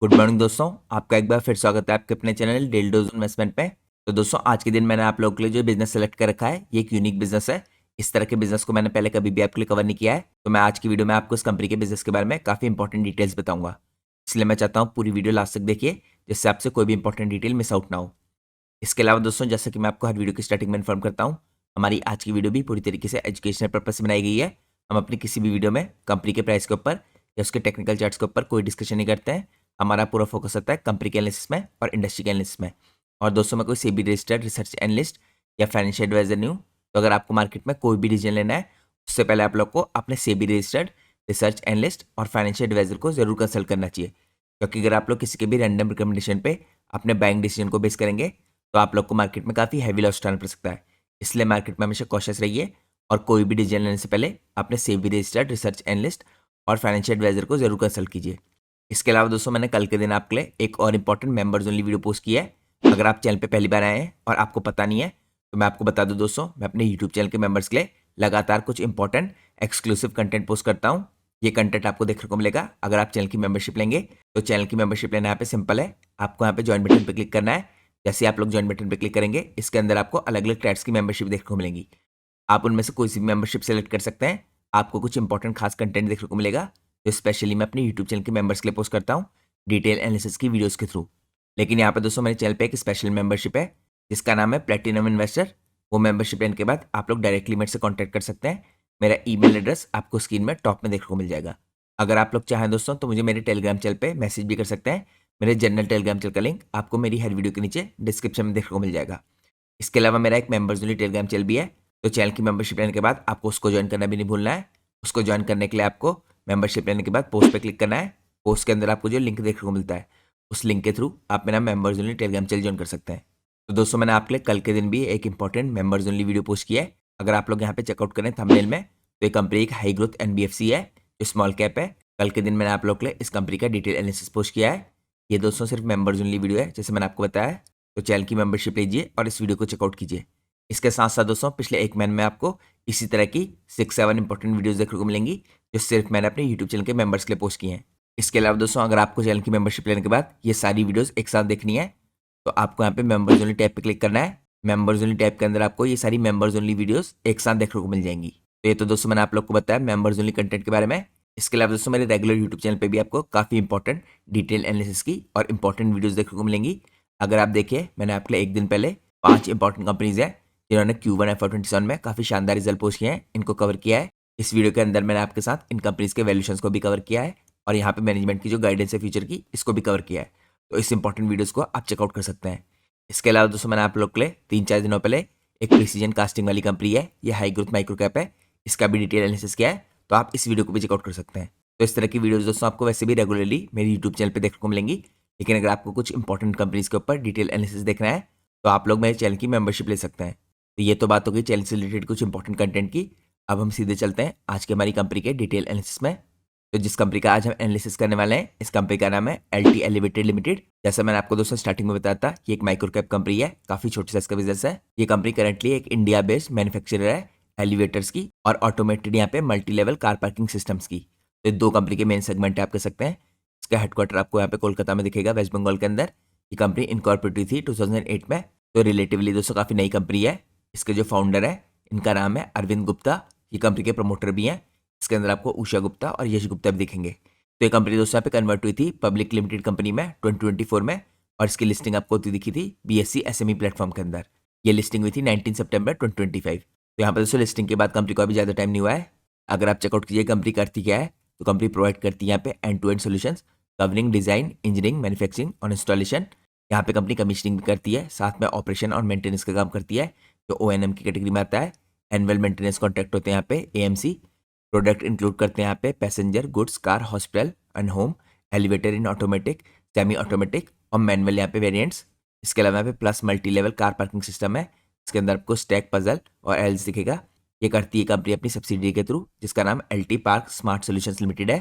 Good morning दोस्तों, आपका एक बार फिर स्वागत है आपके अपने चैनल डेली डोज इन्वेस्टमेंट पे। तो दोस्तों आज के दिन मैंने आप लोगों के लिए जो बिजनेस सेलेक्ट कर रखा है ये एक यूनिक बिजनेस है। इस तरह के बिजनेस को मैंने पहले कभी भी आपके लिए कवर नहीं किया है। तो मैं आज की वीडियो में आपको इस कंपनी के बिजनेस के बारे में काफ़ी इंपॉर्टेंट डिटेल्स बताऊंगा। इसलिए मैं चाहता हूँ पूरी वीडियो लास्ट तक देखिए, जिससे आपसे कोई भी इंपॉर्टेंट डिटेल मिस आउट ना हो। इसके अलावा दोस्तों, जैसे कि मैं आपको हर वीडियो की स्टार्टिंग में इन्फॉर्म करता हूँ, हमारी आज की वीडियो भी पूरी तरीके से एजुकेशनल पर्पज से बनाई गई है। हम अपनी किसी भी वीडियो में कंपनी के प्राइस के ऊपर या उसके टेक्निकल चार्ट्स के ऊपर कोई डिस्कशन नहीं करते हैं। हमारा पूरा फोकस होता है कंपनी के एनालिसिस में और इंडस्ट्री के एनालिसिस में। और दोस्तों, मैं कोई सेबी रजिस्टर्ड रिसर्च एनालिस्ट या फाइनेंशियल एडवाइजर नहीं हूँ। तो अगर आपको मार्केट में कोई भी डिसीजन लेना है, उससे पहले आप लोग को अपने सेबी रजिस्टर्ड रिसर्च एनालिस्ट और फाइनेंशियल एडवाइजर को जरूर कंसल्ट करना चाहिए। क्योंकि अगर आप लोग किसी के भी रैंडम रिकमेंडेशन पे अपने बाइंग डिसीजन को बेस करेंगे तो आप लोग को मार्केट में काफ़ी हैवी लॉस उठाना पड़ सकता है। इसलिए मार्केट में हमेशा कॉशियस रहिए और कोई भी डिसीजन लेने से पहले अपने सेबी रजिस्टर्ड रिसर्च एनालिस्ट और फाइनेंशियल एडवाइजर को जरूर कंसल्ट कीजिए। इसके अलावा दोस्तों, मैंने कल के दिन आपके लिए एक और important members only video post की है। अगर आप चैनल पे पहली बार आए हैं और आपको पता नहीं है, तो मैं आपको बता दूं दोस्तों, मैं अपने यूट्यूब चैनल के मेंबर्स के लिए लगातार कुछ इंपॉर्टेंट एक्सक्लूसिव कंटेंट पोस्ट करता हूँ। ये कंटेंट आपको देखने को मिलेगा अगर आप चैनल की मेंबरशिप लेंगे। तो चैनल की मेंबरशिप लेना यहाँ पे सिंपल है। आपको यहाँ पे ज्वाइन बटन पर क्लिक करना है। जैसे आप लोग ज्वाइन बटन पर क्लिक करेंगे, इसके अंदर आपको अलग अलग टाइप्स की मेंबरशिप देखने को मिलेंगी। आप उनमें से कोई सी भी मेंबरशिप सेलेक्ट कर सकते हैं। आपको कुछ इंपॉर्टेंट खास कंटेंट देखने को मिलेगा जो स्पेशली मैं अपने यूट्यूब चैनल के मेंबर्स के लिए पोस्ट करता हूँ, डिटेल एनालिसिस की वीडियोस के थ्रू। लेकिन यहाँ पे दोस्तों मेरे चैनल पे एक स्पेशल मेंबरशिप है जिसका नाम है प्लेटिनम इन्वेस्टर। वो मेंबरशिप लेने के बाद आप लोग डायरेक्टली मेरे से कॉन्टैक्ट कर सकते हैं। मेरा ईमेल एड्रेस आपको स्क्रीन में टॉप में देखने को मिल जाएगा। अगर आप लोग चाहें दोस्तों तो मुझे मेरे टेलीग्राम चैनल पे मैसेज भी कर सकते हैं। मेरे जनरल टेलीग्राम चैनल का लिंक आपको मेरी हर वीडियो के नीचे डिस्क्रिप्शन में देखने को मिल जाएगा। इसके अलावा मेरा एक मेंबर्स ओनली टेलीग्राम चैनल भी है। तो चैनल की मेंबरशिप लेने के बाद आपको उसको ज्वाइन करना भी नहीं भूलना है। उसको ज्वाइन करने के लिए आपको मेंबरशिप लेने के बाद पोस्ट पे क्लिक करना है। पोस्ट के अंदर आपको जो लिंक देखने को मिलता है, उस लिंक के थ्रू आप मेरा members only Telegram channel join कर सकते हैं। तो दोस्तों, मैंने आपके लिए कल के दिन भी एक important members only video post किया है। अगर आप लोग यहाँ पे चेकआउट करें थंबनेल में, तो ये कंपनी एक हाई ग्रोथ एनबीएफसी है जो स्मॉल कैप है। कल के दिन मैंने आप लोग के लिए इस कंपनी का डिटेल एनालिसिस पोस्ट किया है। ये दोस्तों सिर्फ मेंबर्स ओनली वीडियो है, जैसे मैंने आपको बताया है। तो चैनल की मेंबरशिप लीजिए और इस वीडियो को चेकआउट कीजिए। इसके साथ साथ दोस्तों, पिछले एक महीने में आपको इसी तरह की 6-7 इंपॉर्टेंट वीडियोस देखने को मिलेंगी जो सिर्फ मैंने अपने यूट्यूब चैनल के मेंबर्स के लिए पोस्ट की हैं। इसके अलावा दोस्तों, अगर आपको चैनल की मेंबरशिप लेने के बाद ये सारी वीडियोस एक साथ देखनी है, तो आपको यहाँ पे मेंबर्स ओनली टैब पे क्लिक करना है। मेंबर्स ओनली टैब के अंदर आपको ये सारी मेंबर्स ओनली वीडियोस एक साथ देखने को मिल जाएंगी। तो ये तो दोस्तों मैंने आप लोग को बताया मेंबर्स ओनली कंटेंट के बारे में। इसके अलावा दोस्तों, मेरे रेगुलर यूट्यूब चैनल पे भी आपको काफ़ी इंपॉर्टेंट डिटेल एनालिसिस की और इंपॉर्टेंट वीडियोस देखने को मिलेंगी। अगर आप देखिए, मैंने आपके लिए एक दिन पहले 5 इंपॉर्टेंट कंपनीज है जिन्होंने Q1 FY27 में काफ़ी शानदार रिजल्ट पोस्ट किए हैं, इनको कवर किया है। इस वीडियो के अंदर मैंने आपके साथ इन कंपनीज के वैल्यूएशंस को भी कवर किया है और यहाँ पे मैनेजमेंट की जो गाइडेंस है फ्यूचर की, इसको भी कवर किया है। तो इस इंपॉर्टेंट वीडियोस को आप चेकआउट कर सकते हैं। इसके अलावा दोस्तों, मैंने आप लोग के लिए 3-4 दिनों पहले एक प्रिसीजन कास्टिंग वाली कंपनी है, ये हाई ग्रोथ माइक्रो कैप है, इसका भी डिटेल एनालिसिस किया है। तो आप इस वीडियो को भी चेकआउट कर सकते हैं। तो इस तरह की वीडियोस दोस्तों आपको वैसे भी रेगुलरली मेरे यूट्यूब चैनल पे देखने को मिलेंगी। लेकिन अगर आपको कुछ इंपॉर्टेंट कंपनीज के ऊपर डिटेल एनालिसिस देखना है, तो आप लोग मेरे चैनल की मेंबरशिप ले सकते हैं। तो ये तो बात हो गई चैनल से रिलेटेड कुछ इंपॉर्टेंट कंटेंट की। अब हम सीधे चलते हैं आज की हमारी कंपनी के डिटेल एनालिसिस में। तो जिस कंपनी का आज हम एनालिसिस करने वाले हैं, इस कंपनी का नाम है LT एलिवेटेड लिमिटेड। जैसा मैंने आपको दोस्तों स्टार्टिंग में बताया था, ये एक माइक्रो कैप कंपनी है, काफी छोटे साइज का बिजनेस है। ये कंपनी करंटली एक इंडिया बेस्ड मैन्युफैक्चरर है एलिवेटर्स की और ऑटोमेटेड यहाँ पे multi level car parking systems की। तो दो कंपनी के मेन सेगमेंट है, आप कह सकते हैं। इसका हेडक्वार्टर आपको यहाँ पे कोलकाता में दिखेगा, वेस्ट बंगाल के अंदर। ये कंपनी इनकॉर्पोरेट हुई थी 2008 में। तो रिलेटिवली दोस्तों काफी नई कंपनी है। इसके जो फाउंडर है, इनका नाम है अरविंद गुप्ता। ये कंपनी के प्रमोटर भी हैं। इसके अंदर आपको उषा गुप्ता और यश गुप्ता भी दिखेंगे। तो ये कंपनी दोस्तों यहाँ पे कन्वर्ट हुई थी पब्लिक लिमिटेड कंपनी में 2024 में और इसकी लिस्टिंग आपको होती दिखी थी BSE SME प्लेटफॉर्म के अंदर। ये लिस्टिंग हुई थी 19 सितंबर 2025। तो यहाँ पर दोस्तों लिस्टिंग के बाद कंपनी को अभी ज़्यादा टाइम नहीं हुआ है। अगर आप चेकआउट कीजिए कंपनी करती क्या है, तो कंपनी प्रोवाइड करती है यहाँ पे end to end solutions covering design, engineering, manufacturing और इंस्टॉलेशन। यहाँ पे कंपनी कमीशनिंग भी करती है, साथ में ऑपरेशन और मेंटेनेंस का काम करती है, जो ONM की कैटेगरी में आता है। एनुअल मेंटेनेंस कॉन्ट्रैक्ट होते हैं यहाँ पे AMC। प्रोडक्ट इंक्लूड करते हैं यहाँ पे passenger goods, car, hospital and home, elevator in automatic, semi automatic और मैनुअल यहाँ पे वेरिएंट्स। इसके अलावा यहाँ पे plus multi level car parking system है। इसके अंदर आपको स्टैक, पजल और एल्स दिखेगा। ये करती है कंपनी अपनी सब्सिडी के थ्रू, जिसका नाम LT park smart solutions limited है।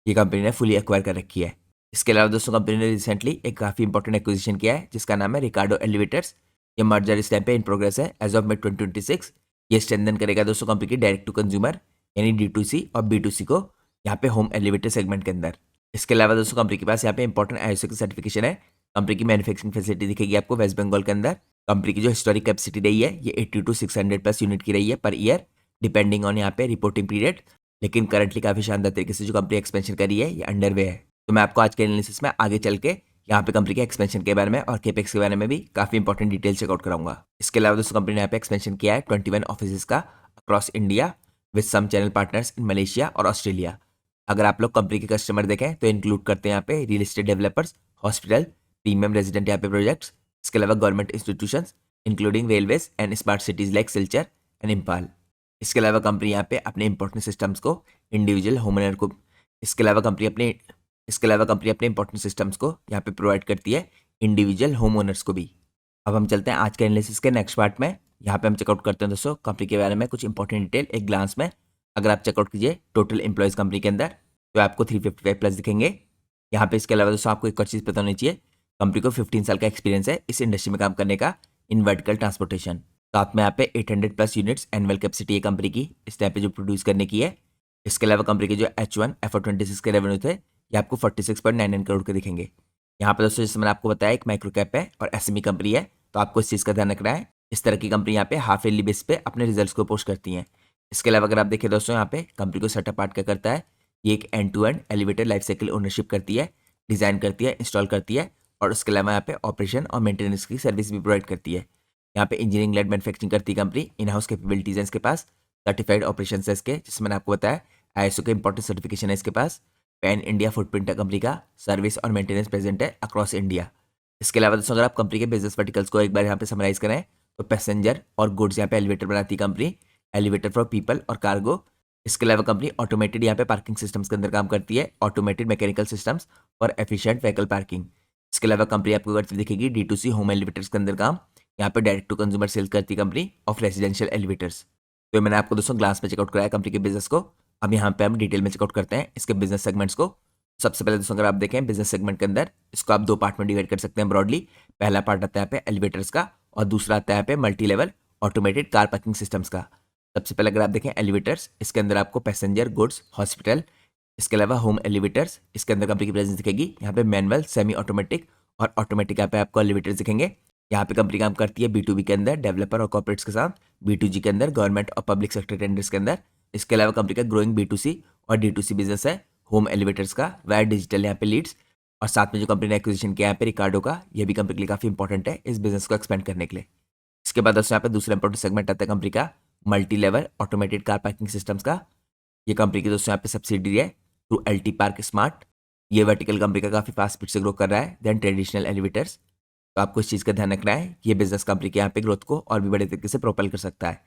ये कंपनी ने फुली एक्वायर कर रखी है। इसके अलावा दोस्तों, कंपनी ने रिसेंटली एक काफ़ी इंपॉर्टेंट एक्विजिशन किया है जिसका नाम है रिकार्डो एलिवेटर्स। ये मर्जर इस टाइम पे इन प्रोग्रेस है एज ऑफ May 2026। ये स्ट्रेंथन करेगा दोस्तों कंपनी की डायरेक्ट टू कंज्यूमर यानी D2C और B2C को यहाँ पे होम एलिवेटर सेगमेंट के अंदर। इसके अलावा दोस्तों कंपनी के पास यहाँ पे इंपॉर्टेंट आईएसओ की सर्टिफिकेशन है। कंपनी की मैन्युफैक्चरिंग फैसिलिटी दिखेगी आपको वेस्ट बंगाल के अंदर। कंपनी की जो हिस्टोरिक कैपेसिटी रही है ये 80 to 600 प्लस यूनिट की रही है पर ईयर, डिपेंडिंग ऑन यहाँ पे रिपोर्टिंग पीरियड। लेकिन करंटली काफी शानदार तरीके से जो कंपनी एक्सपेंशन करी है ये अंडरवे है। तो मैं आपको आज के एनालिसिस में आगे चल के यहाँ पे कंपनी के एक्सपेंशन के बारे में और केपेक्स के बारे में भी काफी इंपॉर्टेंट डिटेल चेकआउट कराऊंगा। इसके अलावा दोस्तों कंपनी ने यहाँ पे एक्सपेंशन किया है 21 ऑफिस का across India with some channel partners in Malaysia और ऑस्ट्रेलिया। अगर आप लोग कंपनी के कस्टमर देखें तो इंक्लूड करते हैं यहाँ पे real estate developers, hospital, premium resident यहाँ पे प्रोजेक्ट्स, इसके अलावा government institutions including railways and smart cities like Silchar and Imphal. इसके अलावा कंपनी यहाँ पे अपने इंपॉर्टेंट सिस्टम्स को इंडिविजुअल होमओनर को इसके अलावा कंपनी अपने इंपॉर्टेंट सिस्टम्स को यहाँ पे प्रोवाइड करती है इंडिविजुअल होम ओनर्स को भी। अब हम चलते हैं आज के एनालिसिस के नेक्स्ट पार्ट में। यहाँ पे हम चेकआउट करते हैं दोस्तों कंपनी के बारे में कुछ इंपॉर्टेंट डिटेल एक ग्लांस में। अगर आप चेकआउट कीजिए टोटल एम्प्लॉयज कंपनी के अंदर तो आपको 355 प्लस दिखेंगे यहाँ पे। इसके अलावा दोस्तों आपको एक और चीज़ पता होनी चाहिए, कंपनी को 15 साल का एक्सपीरियंस है इस इंडस्ट्री में काम करने का इन वर्टिकल ट्रांसपोर्टेशन। साथ में यहाँ पे 800 प्लस यूनिट्स एनुअल कैपेसिटी है कंपनी की इस टाइप पे जो प्रोड्यूस करने की है। इसके अलावा कंपनी के जो H1 FY26 के रेवेन्यू थे ये आपको 46.99 करोड़ के दिखेंगे। यहाँ पे दोस्तों जैसे मैंने आपको बताया एक माइक्रो कैप है और एसएमई कंपनी है, तो आपको इस चीज़ का ध्यान रखना है। इस तरह की कंपनी यहाँ पे हाफ ईयरली बेस पे अपने रिजल्ट्स को पोस्ट करती हैं। इसके अलावा अगर आप देखिए दोस्तों यहाँ पे कंपनी को सेटअप पार्ट क्या करता है, ये एक end to end elevator life cycle ownership करती है, डिज़ाइन करती है, इंस्टॉल करती है और उसके अलावा यहाँ पे ऑपरेशन और मेंटेनेंस की सर्विस भी प्रोवाइड करती है। यहाँ पे इंजीनियरिंग लेड मैन्युफैक्चरिंग करती है कंपनी, इन हाउस कैपेबिलिटीज है इसके पास, सर्टिफाइड ऑपरेशन है इसके जिसमें मैंने आपको बताया आईएसओ के इंपॉर्टेंट सर्टिफिकेशन है इसके पास, पैन इंडिया फुटप्रिंट है कंपनी का, सर्विस और मेंटेनेंस प्रेजेंट है अक्रॉस इंडिया। इसके अलावा दोस्तों अगर आप कंपनी के बिजनेस वर्टिकल्स को एक बार यहाँ पे समराइज करें तो पैसेंजर और गुड्स यहाँ पे एलिवेटर बनाती है कंपनी, एलिवेटर फॉर पीपल और कार्गो। इसके अलावा कंपनी ऑटोमेटेड यहाँ पे पार्किंग सिस्टम्स के अंदर काम करती है, ऑटोमेटेड मैकेनिकल सिस्टम्स और एफिशिएंट व्हीकल पार्किंग। इसके अलावा कंपनी आपको करती दिखेगी D2C होम एलिवेटर्स के अंदर काम, यहाँ पे डायरेक्ट टू कंज्यूमर सेल करती है कंपनी ऑफ रेजिडेंशियल एलिवेटर्स। तो मैंने आपको दोस्तों ग्लास में चेकआउट कराया कंपनी के बिजनेस को। अब यहाँ पे हम डिटेल में चेकआउट करते हैं इसके बिजनेस सेगमेंट्स को। सबसे पहले दोस्तों अगर आप देखें बिजनेस सेगमेंट के अंदर इसको आप दो पार्ट में डिवाइड कर सकते हैं ब्रॉडली। पहला पार्ट आता है यहाँ पे एलिवेटर्स का और दूसरा आता है यहाँ पे multi level automated car parking systems का। सबसे पहले अगर आप देखें एलिवेटर्स, इसके अंदर आपको पैसेंजर, गुड्स, हॉस्पिटल, इसके अलावा होम एलिवेटर्स, इसके अंदर कंपनी की प्रेजेंस दिखेगी। यहाँ पे मैनुअल, सेमी ऑटोमेटिक और ऑटोमेटिक यहाँ पे आपको एलिवेटर्स दिखेंगे। यहाँ पे कंपनी काम करती है B2B के अंदर डेवलपर और कॉर्पोरेट्स के साथ, B2G के अंदर गवर्नमेंट और पब्लिक सेक्टर टेंडर्स के अंदर। इसके अलावा कंपनी का ग्रोइंग B2C और D2C बिजनेस है होम एलिवेटर्स का, वायर डिजिटल यहाँ पे लीड्स और साथ में जो कंपनी ने एक्विजिशन किया यहाँ पे रिकार्डो का, ये भी कंपनी के लिए काफी इंपॉर्टेंट है इस बिजनेस को एक्सपेंड करने के लिए। इसके बाद दोस्तों यहाँ पे दूसरा इंपॉर्टेंट सेगमेंट आता है कंपनी का multi level automated car parking systems का। ये कंपनी की दोस्तों यहाँ पे सब्सिडी है थ्रू LT पार्क स्मार्ट। ये वर्टिकल कंपनी का काफी फास्ट स्पीड से ग्रो कर रहा है देन ट्रेडिशनल एलिवेटर्स। तो आपको इस चीज़ का ध्यान रखना है, ये बिजनेस कंपनी के यहाँ पे ग्रोथ को और भी बड़े तरीके से प्रोपेल कर सकता है।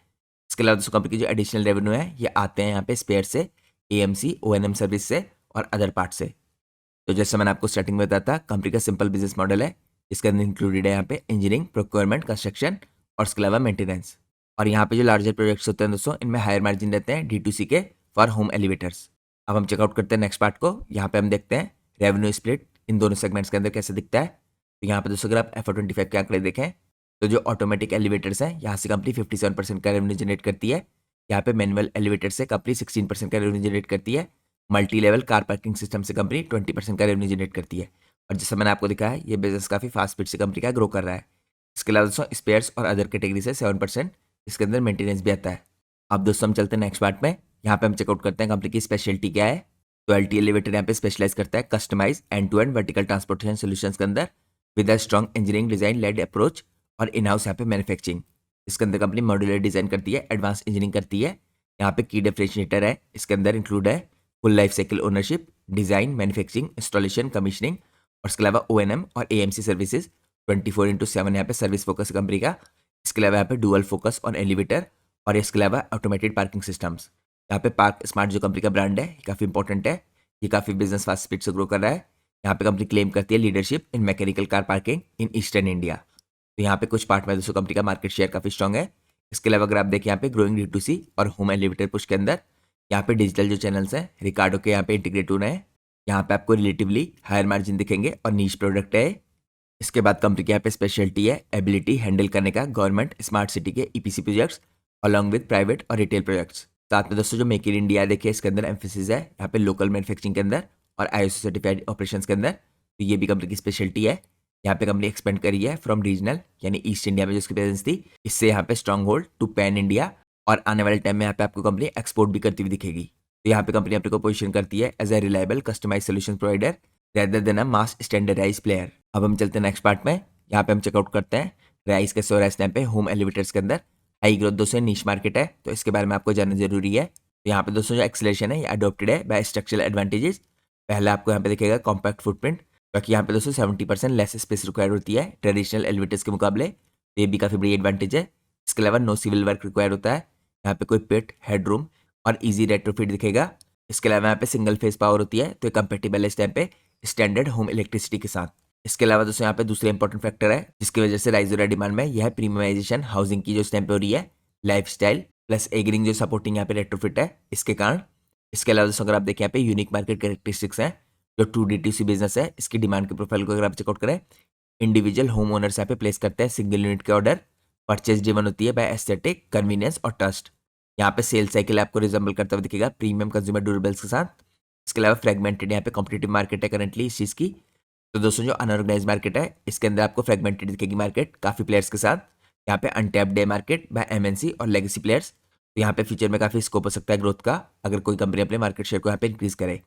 इसके अलावा दोस्तों कंपनी की जो एडिशनल रेवेन्यू है ये आते हैं यहाँ पे स्पेयर से, AMC ONM सर्विस से और अदर पार्ट से। तो जैसे मैंने आपको स्टार्टिंग में बताया था कंपनी का सिंपल बिजनेस मॉडल है, इसके अंदर इंक्लूडेड है यहाँ पे इंजीनियरिंग, प्रोक्योरमेंट, कंस्ट्रक्शन और इसके अलावा मेंटेनेंस। और यहाँ पे जो लार्जर प्रोजेक्ट्स होते हैं दोस्तों इनमें हायर मार्जिन रहते हैं D2C के फॉर होम एलिवेटर्स। अब हम चेकआउट करते हैं नेक्स्ट पार्ट को। यहाँ पे हम देखते हैं रेवेन्यू स्प्लिट इन दोनों सेगमेंट्स के अंदर कैसे दिखता है। तो यहाँ पे दोस्तों अगर आप FY25 के आंकड़े देखें तो जो ऑटोमेटिक एलिवेटर्स हैं यहाँ से कंपनी 57% का रेवेन्यू जनरेट करती है। यहाँ पे मैनुअल एलिवेटर से कंपनी 16% का रेवेन्यू जनरेट करती है। Multi level car parking system से कंपनी 20% का रेवेन्यू जनरेट करती है। और जैसा मैंने आपको दिखाया ये बिजनेस काफी फास्ट स्पीड से कंपनी का ग्रो कर रहा है। इसके अलावा दोस्तों स्पेयर्स और अदर कैटेगरी से 7%, इसके अंदर मेंटेनेंस भी आता है। अब दोस्तों हम चलते हैं नेक्स्ट पार्ट में। यहाँ पे हम चेकआउट करते हैं कंपनी की स्पेशलिटी क्या है। तो LT एलिवेटर यहाँ पे स्पेशलाइज करता है customise end to end vertical transportation solutions के अंदर with a strong engineering design led approach और इन हाउस यहाँ पे मैन्युफैक्चरिंग। इसके अंदर कंपनी मॉड्यूलर डिजाइन करती है, एडवांस इंजीनियरिंग करती है। यहाँ पे की डिफरेंशिएटर है, इसके अंदर इंक्लूड है full life cycle ownership, design, manufacturing, installation, commissioning और इसके अलावा ONM और AMC सर्विसेज 24/7 यहाँ पे सर्विस फोकस कंपनी का। इसके अलावा यहाँ पे डुअल फोकस ऑन एलिवेटर और इसके अलावा ऑटोमेटेड पार्किंग सिस्टम्स। यहाँ पे पार्क स्मार्ट जो कंपनी का ब्रांड है ये काफ़ी इंपॉर्टेंट है, ये काफ़ी बिजनेस फास्ट स्पीड से ग्रो कर रहा है। यहाँ पे कंपनी क्लेम करती है leadership in mechanical car parking in eastern India. तो यहाँ पे कुछ पार्ट में दोस्तों कंपनी का मार्केट शेयर काफ़ी स्ट्रॉन्ग है। इसके अलावा अगर आप देखें यहाँ पे ग्रोइंग D2C और होम एलिवेटर पुश के अंदर यहाँ पे डिजिटल जो चैनल्स हैं रिकार्डो के यहाँ पे इंटीग्रेट हो रहे हैं। यहाँ पे आपको रिलेटिवली हायर मार्जिन दिखेंगे और नीश प्रोडक्ट है। इसके बाद कंपनी के यहाँ पे स्पेशलिटी है एबिलिटी हैंडल करने का गवर्नमेंट स्मार्ट सिटी के EPC projects along with private और रिटेल प्रोजेक्ट्स। साथ में दोस्तों जो मेक इन इंडिया देखिए इसके अंदर एम्फेसिस है यहाँ पे लोकल मैन्युफैक्चरिंग के अंदर और ISO सर्टिफाइड ऑपरेशंस के अंदर। तो ये भी कंपनी की स्पेशलिटी है। यहाँ पे कंपनी एक्सपेंड करी है फ्रॉम रीजनल यानी ईस्ट इंडिया में जो उसकी प्रेजेंस थी, इससे यहाँ पे stronghold to pan India, और आने वाले टाइम में यहाँ पे आपको कंपनी एक्सपोर्ट भी करती हुई दिखेगी। तो यहाँ पे कंपनी अपने को पोजीशन करती है as a reliable customise solution provider rather than a mass standardise player. अब हम चलते हैं नेक्स्ट पार्ट में। यहाँ पे हम चेकआउट करते हैं राइस के सोरा स्नैप पे होम एलिवेटर्स के अंदर हाई ग्रोथ दोस्तों नीश मार्केट है, तो इसके बारे में आपको जानना जरूरी है। तो यहाँ पे दोस्तों जो एक्सेलरेशन है ये अडोप्टेड है बाय स्ट्रक्चरल एडवांटेजेस। पहले आपको यहाँ पे दिखेगा कॉम्पैक्ट फुटप्रिंट, क्योंकि यहाँ पे दोस्तों 70% लेस स्पेस रिक्वायर्ड होती है ट्रेडिशनल एलिवेटर्स के मुकाबले, तो ये भी काफ़ी बड़ी एडवांटेज है। इसके अलावा नो सिविल वर्क रिक्वायर्ड होता है, यहाँ पे कोई पिट, हेडरूम और ईजी रेट्रोफिट दिखेगा। इसके अलावा यहाँ पे सिंगल फेस पावर होती है, तो ये कंपेटेबल है इस टाइम पे स्टैंडर्ड होम इलेक्ट्रिसिटी के साथ। इसके अलावा दोस्तों यहाँ पे दूसरा इंपॉर्टेंट फैक्टर है जिसकी वजह से राइज हो रहा है डिमांड में, यह है प्रीमियमाइजेशन हाउसिंग की जो इस टाइम पे हो रही है, लाइफस्टाइल प्लस एग्रिंग जो सपोर्टिंग यहाँ पे रेट्रोफिट है इसके कारण। इसके अलावा दोस्तों अगर आप देखें यहाँ पे यूनिक मार्केट कैरेक्टरिस्टिक्स हैं जो 2D2C बिजनेस है, इसकी डिमांड के प्रोफाइल को अगर आप चेकआउट करें, इंडिविजुअल होम ओनर्स यहाँ पे प्लेस करते हैं सिंगल यूनिट के ऑर्डर, परचेज ड्रिवन होती है बाय एस्थेटिक, कन्वीनियंस और ट्रस्ट। यहाँ पे सेल साइकिल आपको रिजेंबल करता हुआ दिखेगा प्रीमियम कंज्यूमर ड्यूरेबल्स के साथ। इसके अलावा फ्रेगमेंटेड यहाँ पे कॉम्पिटेटिव मार्केट है करंटली इस चीज़ की। तो दोस्तों जो अनऑर्गेनाइज मार्केट है इसके अंदर आपको फ्रेगमेंटेड दिखेगी मार्केट काफ़ी प्लेयर्स के साथ। यहाँ पे untapped the market by MNC और लेगेसी प्लेयर्स। तो यहाँ पे फ्यूचर में काफ़ी स्कोप हो सकता है ग्रोथ का अगर कोई कंपनी अपने मार्केट शेयर को यहाँ पे इंक्रीज करे।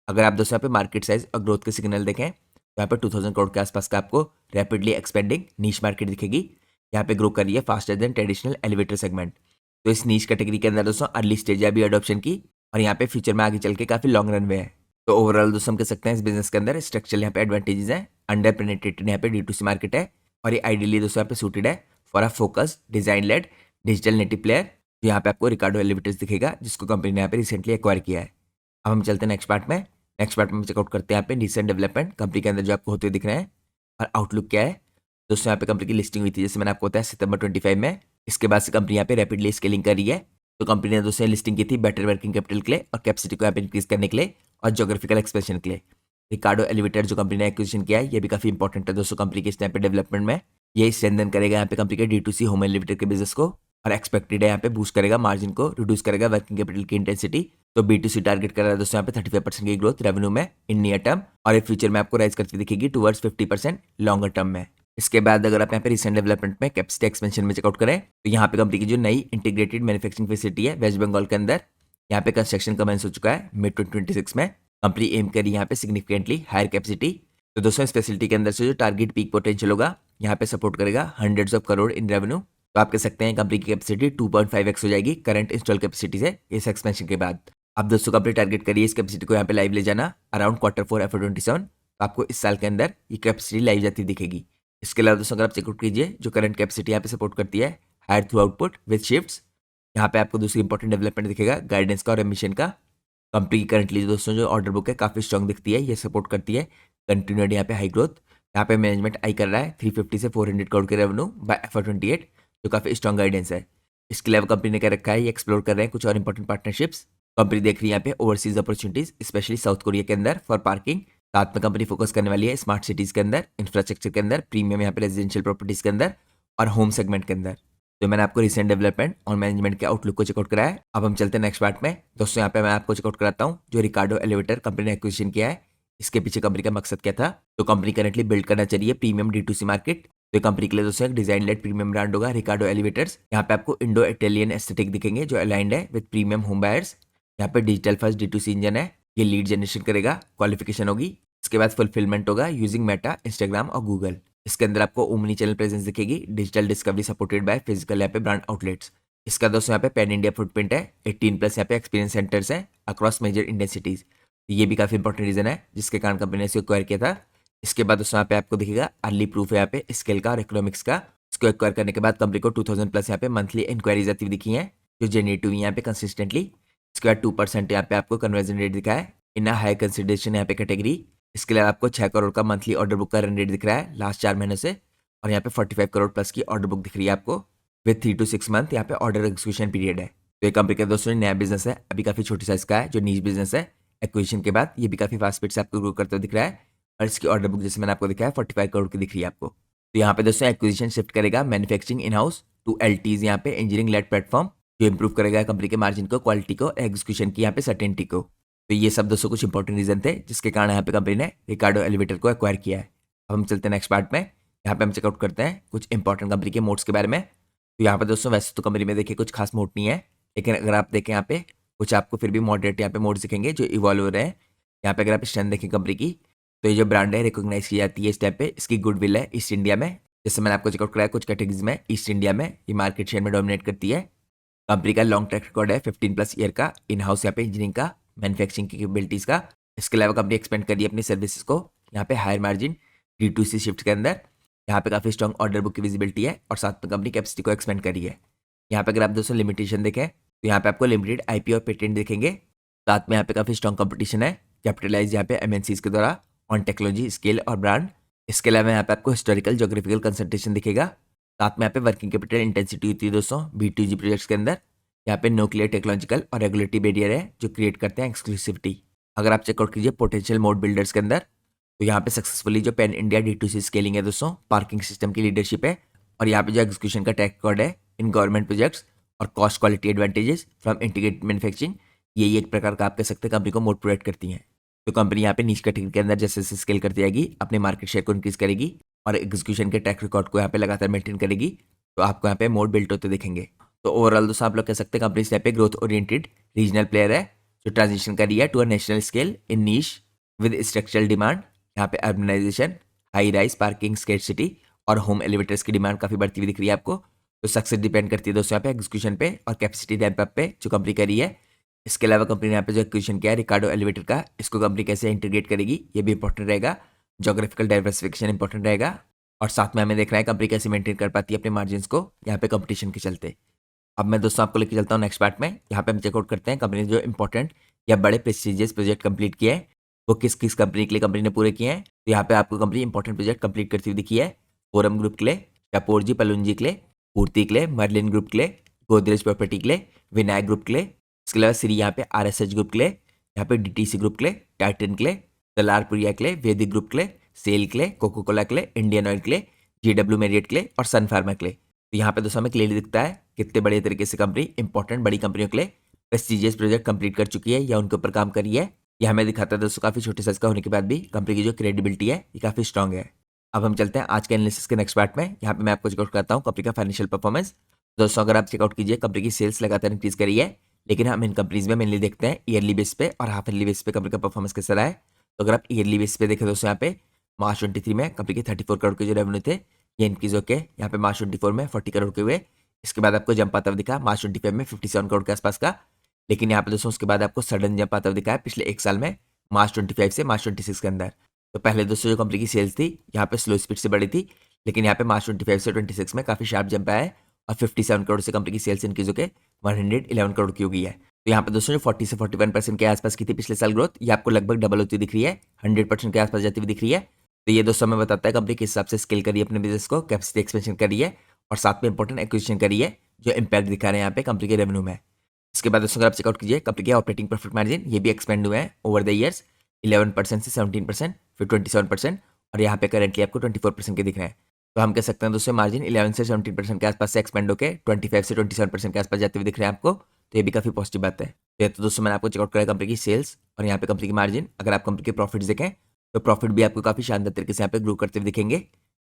अगर आप दोस्तों यहाँ पे मार्केट साइज और ग्रोथ के सिग्नल देखें तो यहाँ पे 2000 करोड़ के आसपास का आपको रैपिडली एक्सपेंडिंग नीश मार्केट दिखेगी। यहाँ पे ग्रो कर रही है faster than traditional elevator segment. तो इस नीश कैटेगरी के अंदर दोस्तों अर्ली स्टेज है अभी अडॉप्शन की, और यहाँ पे फ्यूचर में आगे चल के काफ़ी लॉन्ग रनवे है। तो ओवरऑल दोस्तों हम कह सकते हैं इस बिजनेस के अंदर स्ट्रक्चरल यहाँ पे एडवांटेजेस हैं, अंडर पेनिट्रेटेड यहाँ पे D2C मार्केट है, और ये आइडियली दोस्तों यहाँ पे सूटेड है for a focus design led digital native player. तो यहाँ पे आपको रिकार्डो एलिवेटर्स दिखेगा जिसको कंपनी ने यहाँ पे रिसेंटली एक्वायर किया है। अब हम चलते हैं नेक्स्ट पार्ट में। नेक्स्ट पार्ट में चेकआउट करते हैं यहाँ पे रिसेंट डेवलपमेंट कंपनी के अंदर जो आपको होते हुए दिख रहे हैं और आउटलुक क्या है। दोस्तों यहाँ पे कंपनी की लिस्टिंग हुई थी जैसे मैंने आपको बताया सितंबर 25 में। इसके बाद से कंपनी यहाँ पे रैपिडली स्केलिंग कर रही है। तो कंपनी ने दोस्तों लिस्टिंग की थी बेटर वर्किंग कैपिटल के लिए और कैपेसिटी को यहाँ पे इंक्रीज करने के लिए और जोग्राफिकल एक्सपेंशन के लिए। रिकार्डो एलिवेटर जो कंपनी ने एक्विजिशन किया है ये भी काफी इंपॉर्टेंट है दोस्तों कंपनी के इस टाइम पे डेवलपमेंट में। ये स्ट्रेंथन करेगा यहाँ पे कंपनी के D2C होम एलिवेटर के बिजनेस को, और एक्सपेक्टेड है यहाँ पे बूस्ट करेगा मार्जिन को, रिड्यूस करेगा वर्किंग कैपिटल की इंटेंसिटी। तो B2C टारगेट कर रहा है दोस्तों यहाँ पे 35% की ग्रोथ रेवेन्यू में इन नियर टर्म, और एक फ्यूचर में आपको राइज करती दिखेगी टुवर्ड्स 50% लॉन्गर टर्म में। इसके बाद अगर आप यहाँ पे रिसेंट डेवलपमेंट में कैपेसिटी एक्सपेंशन में चेकआउट करें तो यहाँ पे कंपनी की जो नई इंटीग्रेटेड मैन्युफैक्चरिंग फैसिलिटी है वेस्ट बंगाल के अंदर, यहाँ पे कंस्ट्रक्शन कमेंस हो चुका है मिड 2026 में। कंपनी एम करी यहाँ पे सिग्निफिकेंटली हायर कैपेसिटी। तो दोस्तों इस फैसिलिटी के अंदर से जो टारगेट पीक पोटेंशियल होगा यहाँ पे सपोर्ट करेगा hundreds of crore in revenue. तो आप कह सकते हैं कंपनी की कैपेसिटी 2.5x हो जाएगी करंट इंस्टॉल कैपेसिटी से इस एक्सपेंशन के बाद। अब दोस्तों कंपनी टारगेट करिए इस कैपेसिटी को यहाँ पे लाइव ले जाना अराउंड Q4 FY27। तो आपको इस साल के अंदर ये कैपेसिटी लाइव जाती दिखेगी। इसके अलावा दोस्तों अगर आप चेकआउट कीजिए जो करंट कैपेसिटी यहाँ पे सपोर्ट करती है higher throughput with shifts, यहाँ पे आपको दूसरी इंपॉर्टेंट डेवलपमेंट दिखेगा गाइडेंस का और एमिशन का। कंपनी की करंटली दोस्तों जो ऑर्डर बुक है काफ़ी स्ट्रॉन्ग दिखती है, ये सपोर्ट करती है कंटिन्यूड यहाँ पे हाई ग्रोथ। यहाँ पे मैनेजमेंट आई कर रहा है 350 से 400 करोड़ के रेवेन्यू बाय FY28, जो काफ़ी स्ट्रॉन्ग गाइडेंस है। इसके अलावा कंपनी ने कह रखा है ये एक्सप्लोर कर रहे हैं कुछ और इंपॉर्टेंट पार्टनरशिप्स। कंपनी देख रही है यहाँ पे overseas opportunities specially south Korea के अंदर फॉर पार्किंग। साथ में कंपनी फोकस करने वाली है स्मार्ट सिटीज के अंदर, इंफ्रास्ट्रक्चर के अंदर, प्रीमियम यहाँ पे रेजिडेंशियल प्रॉपर्टीज के अंदर और होम सेगमेंट के अंदर। तो मैंने आपको रिसेंट डेवलपमेंट और मैनेजमेंट के आउटलुक को चेकआउट कराया है। अब हम चलते हैं नेक्स्ट पार्ट में। दोस्तों यहाँ पे मैं आपको चेकआउट कराता हूँ जो रिकार्डो एलिवेटर कंपनी ने एक्विजिशन किया है, इसके पीछे कंपनी का मकसद क्या था। तो कंपनी करंटली बिल्ड करना चाहिए प्रीमियम D2C मार्केट। तो कंपनी के लिए दोस्तों एक डिजाइन लेड प्रीमियम ब्रांड होगा रिकार्डो एलिवेटर्स। यहाँ पे आपको इंडो इटालियन एस्थेटिक दिखेंगे जो अलाइंड है विद प्रीमियम होम बायर्स। यहाँ पे डिजिटल फर्स्ट D2C इंजन है, ये लीड जनरेशन करेगा, क्वालिफिकेशन होगी। इसके बाद फुलफिलमेंट होगा यूजिंग मेटा, इंस्टाग्राम और गूगल। इसके अंदर आपको ओमनी चैनल प्रेजेंस दिखेगी, digital discovery supported by physical यहाँ पे ब्रांड आउटलेट्स। इसका दोस्तों यहाँ पे पैन इंडिया फुटप्रिंट है, 18+ यहाँ पे एक्सपीरियंस सेंटर्स हैं अक्रॉस मेजर इंडियन सिटीज। ये भी काफी इंपॉर्टेंट रीजन है जिसके कारण कंपनी ने इसे एक्वायर किया था। इसके बाद दोस्तों यहाँ पे आपको दिखेगा अर्ली प्रूफ है यहाँ पे स्केल का और इकोनॉमिक्स का। इसको एक्वायर करने के बाद कंपनी को 2000+ यहाँ पे मंथली इंक्वायरीज आती हुई दिखी है जो जनरेट हुई यहाँ पे कंसिस्टेंटली। इसके बाद 2% यहाँ पे आपको कन्वर्जन रेट दिखा है इन हाई कंसिडरेशन यहाँ पे कैटेगरी। इसके अलावा आपको 6 करोड़ का मंथली ऑर्डर बुक का रन रेट दिख रहा है लास्ट 4 महीनों से, और यहाँ पे 45 करोड़ प्लस की ऑर्डर बुक दिख रही है आपको विद 3 to 6 मंथ यहाँ पे ऑर्डर एग्जीक्यूशन पीरियड है। तो ये कंपनी का दोस्तों नया बिजनेस है, अभी काफी छोटी साइज का है जो नीच बिजनेस है। एक्विजिशन के बाद ये भी काफी फास्ट स्पीड से आपको ग्रो करते हुए दिख रहा है, और इसकी ऑर्डर बुक जैसे मैंने आपको दिखाया 45 करोड़ की दिख रही है आपको। तो यहाँ पे दोस्तों एक्विजिशन शिफ्ट करेगा manufacturing in house to LTs यहाँ पे इंजीनियरिंग लेड प्लेटफॉर्म, जो इंप्रूव करेगा कंपनी के मार्जिन को, क्वालिटी को, एग्जीक्यूशन की यहाँ पे सर्टेनिटी को। तो ये सब दोस्तों कुछ इंपॉर्टेंट रीजन थे जिसके कारण यहाँ पे कंपनी ने रिकार्डो एलिवेटर को एक्वायर किया है। अब हम चलते हैं नेक्स्ट पार्ट में। यहाँ पे हम चेकआउट करते हैं कुछ इंपॉर्टेंट कंपनी के मोड्स के बारे में। तो यहाँ पे दोस्तों वैसे तो कंपनी में देखिए कुछ खास मोड नहीं है, लेकिन अगर आप देखें यहाँ पे कुछ आपको फिर भी मॉडरेट यहाँ पे मोड्स दिखेंगे जो इवॉल्व हो रहे हैं। यहाँ पे अगर आप स्ट्रेंथ देखें कंपनी की, तो ये जो ब्रांड है रिकॉग्नाइज की जाती है इस टाइप पे, इसकी गुडविल है ईस्ट इंडिया में। जैसे मैंने आपको चेकआउट कराया कुछ कैटेगरीज में ईस्ट इंडिया में ये मार्केट शेयर में डोमिनेट करती है। कंपनी का लॉन्ग ट्रैक रिकॉर्ड है 15+ ईयर का इन हाउस यहाँ पे इंजीनियरिंग का, मैन्युफैक्चरिंग की कैपेबिलिटीज का। इसके अलावा कंपनी एक्सपेंड करी अपनी सर्विसेज को यहाँ पे हायर मार्जिन D2C शिफ्ट के अंदर। यहाँ पे काफी स्ट्रॉन्ग ऑर्डर बुक की विजिबिलिटी है और साथ में कंपनी कैपेसिटी को एक्सपेंड करी है। यहाँ पे अगर आप दोस्तों लिमिटेशन देखें तो यहाँ पे आपको लिमिटेड IP और पेटेंट दिखेंगे। साथ में यहाँ पे काफी स्ट्रॉन्ग कंपटीशन है कैपिटलाइज यहाँ पे MNCs के द्वारा ऑन टेक्नोलॉजी स्केल और ब्रांड। इसके अलावा यहाँ पे आपको हिस्टोरिकल जोग्राफिकल कंसंट्रेशन दिखेगा। साथ में यहाँ पे वर्किंग कैपिटल इंटेंसिटी होती है दोस्तों B2G प्रोजेक्ट्स के अंदर। यहाँ पे न्यूक्लियर टेक्नोलॉजिकल और रेगुलेटरी बैरियर है जो क्रिएट करते हैं एक्सक्लूसिविटी। अगर आप चेकआउट कीजिए पोटेंशियल मोड बिल्डर्स के अंदर, तो यहाँ पे सक्सेसफुली जो पैन इंडिया D2C स्केलिंग है दोस्तों, पार्किंग सिस्टम की लीडरशिप है और यहाँ पे जो एग्जीक्यूशन का ट्रैक रिकॉर्ड है इन गवर्नमेंट प्रोजेक्ट्स और cost quality advantages from integrated manufacturing, यही एक प्रकार का आप कह सकते हैं कंपनी को मोड प्रोवाइड करती है। तो कंपनी यहाँ पे नीच कैटेगरी के अंदर जैसे जैसे स्केल करती जाएगी अपने मार्केट शेयर को इंक्रीज करेगी और एग्जीक्यूशन के ट्रैक रिकॉर्ड को यहाँ पे लगातार मेंटेन करेगी, तो आपको यहाँ पे मोड बिल्ट होते दिखेंगे। तो ओवरऑल दोस्तों आप लोग कह सकते हैं कंपनी इस टाइप पे ग्रोथ ओरिएंटेड रीजनल प्लेयर है जो ट्रांजिशन कर रही है to a national scale in niche with structural demand. यहाँ पे urbanisation, high rise parking, scarcity और होम एलिवेटर्स की डिमांड काफी बढ़ती हुई दिख रही है आपको। तो सक्सेस डिपेंड करती है दोस्तों यहाँ पे एग्जीक्यूशन पे और कैपेसिटी रैंप अप पे जो कंपनी करी है। इसके अलावा कंपनी ने यहाँ पे जो एक्विजिशन किया है रिकार्डो एलिवेटर का, इसको कंपनी कैसे इंटीग्रेट करेगी ये भी इंपॉर्टेंट रहेगा। जोग्राफिकल डाइवर्सिफिकेशन इंपॉर्टेंट रहेगा और साथ में हमें देखना है कंपनी कैसे मेंटेन कर पाती है अपने मार्जिन को यहाँ पे कंपटीशन के चलते। अब मैं दोस्तों आपको लेके चलता हूँ नेक्स्ट पार्ट में। यहाँ पे हम चेकआउट करते हैं कंपनी ने जो इंपॉर्टेंट या बड़े प्रेस्टिजियस प्रोजेक्ट कंप्लीट किए हैं वो किस किस कंपनी के लिए कंपनी ने पूरे किए हैं। तो यहाँ पे आपको कंपनी इंपॉर्टेंट प्रोजेक्ट कंप्लीट करती हुई दिखी है फोरम ग्रुप के लिए, शापोरजी पलुंजी के लिए, पूर्ति के लिए, मर्लिन ग्रुप के लिए, गोदरेज प्रॉपर्टी के लिए, विनायक ग्रुप के लिए। इसके अलावा श्री यहाँ पे RSH ग्रुप के लिए, यहाँ पे DTC ग्रुप के लिए, टाइटन के लिए, दलारपुरिया के लिए, वैदिक ग्रुप के लिए, सेल के लिए, कोको कोला के लिए, इंडियन ऑयल के लिए, JW मेरियट के लिए और सन फार्मा के लिए। तो यहाँ पे दोस्तों हमें क्लियरली दिखता है कितने बड़े तरीके से कंपनी इंपॉर्टेंट बड़ी कंपनियों के लिए प्रेस्टिजियस प्रोजेक्ट कंप्लीट कर चुकी है या उनके ऊपर काम करी है। यह हमें दिखाता है दोस्तों काफी छोटे साइज का होने के बाद भी कंपनी की जो क्रेडिबिलिटी है ये काफी स्ट्रांग है। अब हम चलते हैं आज के एनालिसिस के नेक्स्ट पार्ट में। यहाँ पे मैं आपको चेकआउट करता हूँ कंपनी का फाइनेंशियल परफॉर्मेंस। दोस्तों अगर आप चेकआउट कीजिए कंपनी की सेल्स लगातार इंक्रीज करी है, लेकिन हम इन कंपनीज में मेनली देखते हैं ईयरली बेस पे और हाफ ईयरली बेस पे कंपनी का परफॉर्मेंस कैसा रहा है। तो अगर आप ईयरली बेस पे देखें दोस्तों यहाँ पे मार्च 23 में कंपनी के 34 करोड़ के जो रेवेन्यू थे ये इंक्रीज होकर यहाँ पे मार्च 24 में 40 करोड़ के हुए। इसके बाद आपको जंप आता हुआ दिखा मार्च 25 में 57 करोड़ के आसपास का। लेकिन यहाँ पे दोस्तों उसके बाद आपको सडन जंप आता हुआ दिखा है पिछले एक साल में मार्च 25 से मार्च 26 के अंदर। तो पहले दोस्तों जो कंपनी की सेल्स थी यहाँ पे स्लो स्पीड से बढ़ी थी, लेकिन यहाँ पे मार्च 25 से 26 में काफी शार्प जंप आया है और 57 करोड़ से कंपनी की सेल्स इंक्रीज होकर 111 करोड़ की हो गई है। तो यहाँ पे दोस्तों जो 40 से 41% के आसपास की थी पिछले साल ग्रोथ, ये आपको लगभग डबल होती दिख रही है, 100% के आसपास जाती हुई दिख रही है। तो ये दोस्तों हमें बताता है कंपनी किस हिसाब से स्केल करी है अपने बिजनेस को, कैपेसिटी एक्सपेंशन करी है और साथ में इंपॉर्टेंट एक्विजिशन करी है जो इंपैक्ट दिखा रहे हैं यहाँ पे कंपनी के रेवेन्यू में। इसके बाद दोस्तों अगर आप चेकआउट कीजिए कंपनी के ऑपरेटिंग प्रॉफिट मार्जिन ये भी एक्सपेंड हुए हैं ओवर द ईयर्स 11% से 17%, फिर 27% और यहाँ पे करेंटली आपको 24% के दिख रहे हैं। तो हम कह सकते हैं दोस्तों मार्जिन 11 से 17% के आसपास से एक्सपेंड होकर 25 से 27% के आसपास जाते हुए दिख रहे हैं आपको। तो ये भी काफी पॉजिटिव बात है। तो ये तो दोस्तों मैंने आपको चेकआउट कराया कंपनी की सेल्स और यहाँ पे कंपनी की मार्जिन। अगर आप कंपनी के प्रॉफिट्स देखें तो प्रॉफिट भी आपको काफी शानदार तरीके से यहाँ पे ग्रो करते हुए दिखेंगे।